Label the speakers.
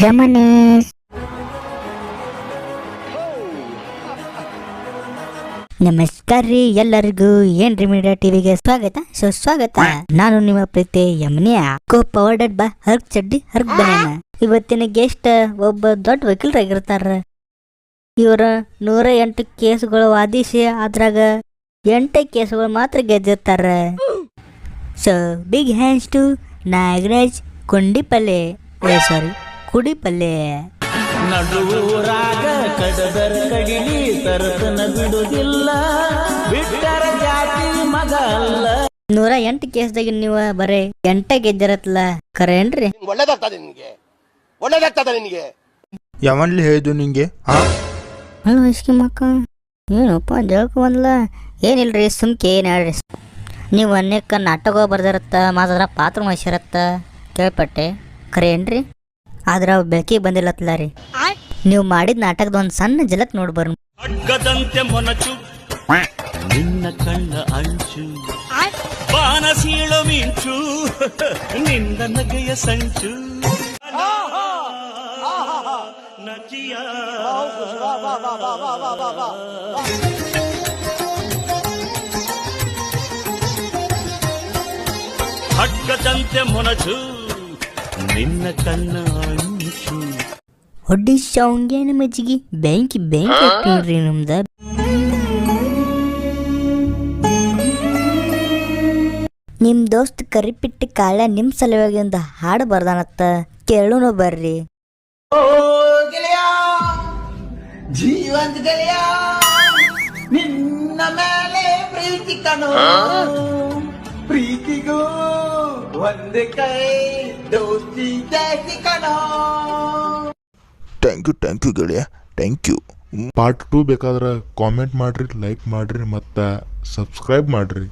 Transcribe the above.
Speaker 1: ರಮಣೇಶ್. ನಮಸ್ಕಾರ ರೀ ಎಲ್ಲರಿಗೂ ಏನ್ರಿ ಮೀಡಿಯಾ ಟಿವಿಗೆ ಸ್ವಾಗತ ಸುಸ್ವಾಗತ. ನಾನು ನಿಮ್ಮ ಪ್ರೀತಿ ಯಮನಿಯ ಪವರ್ಡೆಡ್ ಬಾ ಹರ್ಕ್ ಚಡ್ಡಿ ಹರ್ಕ್ ಬನೇನ. ಇವತ್ತಿನ ಗೆಸ್ಟ್ ಒಬ್ಬ ದೊಡ್ಡ ವಕೀಲರಾಗಿರ್ತಾರ. ಇವರ 108 ಕೇಸುಗಳು ವಾದಿಸಿ ಅದ್ರಾಗ 8 ಕೇಸುಗಳು ಮಾತ್ರ ಗೆದ್ದಿರ್ತಾರ. So big hands to Nagaraj Kudipalle.
Speaker 2: ನಡುವೂರಾಗ ಕಡದರ ಕಡಿಲಿ ತರತನ ಬಿಡುದಿಲ್ಲ, ಬಿಟ್ಟರ ಜಾತಿ ಮಗ ಅಲ್ಲ.
Speaker 1: 108 ಕೇಸ್ದಾಗ ನೀವು ಬರೇ 8 ಗೆದ್ದಿರತ್ಲ, ಕರೇನ್ರಿ?
Speaker 3: ಒಳ್ಳೇದಾಗ್ತದ ನಿನಗೆ
Speaker 4: ಯಾವನ್ಲಿ ಹೇಳಿದ್ದು ನಿಂಗೆ?
Speaker 1: ಅಲ್ಲ ಇಸ್ಕಿ ಮಕ್ಕ ಏನಪ್ಪ ಜಳಕ ಬಂದ್ಲ? ಏನಿಲ್ರಿ, ಸುಮ್ಕೆ ಏನು ಹೇಳ್ರಿ. ನೀವು ಅನೇಕ ನಾಟಕ ಬರ್ದಿರತ್ತ, ಮಾತ್ರ ಪಾತ್ರ ಮಾಡಿಸಿರತ್ತ ಕೇಳ್ಪಟ್ಟೆ, ಕರೇನ್ರಿ? ಆದ್ರೆ ಅವು ಬೆಳಕಿಗೆ ಬಂದಿಲ್ಲತ್ತಲ್ಲ ರೀ. ನೀವು ಮಾಡಿದ ನಾಟಕದ ಒಂದು ಸಣ್ಣ ಜಲಕ್ ನೋಡ್ಬರ್.
Speaker 2: ಅಡ್ಗದಂತೆ ಮೊನಚು ನಿನ್ನ ಕಣ್ಣ ಅಂಚು, ಬಾನ ಸೀಳೋ ಮಿಂಚು, ನಿನ್ನ ನಗೆಯ ಸಂಚು, ನಚಿಯ ಅಡ್ಗದಂತೆ ಮೊನಚು ನಿನ್ನ ಕಣ್ಣ ಅಂಚು.
Speaker 1: ಹೊಡ್ಡಿಶಾವಂಗೇನ ಮಜ್ಜಿಗೆ ಬೆಂಕಿ ಹಾಕ್ತೀವ್ರಿ ನಮ್ದ. ನಿಮ್ ದೋಸ್ತ್ ಕರಿಪಿಟ್ಟಿ ಕಾಳ ನಿಮ್ ಸಲುವಾಗಿ ಒಂದು ಹಾಡು ಬರ್ದಾನತ್ತ, ಕೇಳೋಣ ಬರ್ರಿ.
Speaker 2: ಜೀವಂತ ಗೆಳೆಯ ನಿನ್ನ ಮೇಲೆ ಪ್ರೀತಿ ಕಣೋ, ಪ್ರೀತಿಗೂ ಒಂದೇ ಕೈ ದೋಸ್ತಿ ಜಾಸ್ತಿ ಕಣೋ.
Speaker 4: ಥ್ಯಾಂಕ್ ಯು ಗೆಳೆಯ, ಥ್ಯಾಂಕ್ ಯು. ಪಾರ್ಟ್ 2 ಬೇಕಾದ್ರೆ ಕಾಮೆಂಟ್ ಮಾಡ್ರಿ, ಲೈಕ್ ಮಾಡ್ರಿ, ಮತ್ತು ಸಬ್ಸ್ಕ್ರೈಬ್ ಮಾಡ್ರಿ.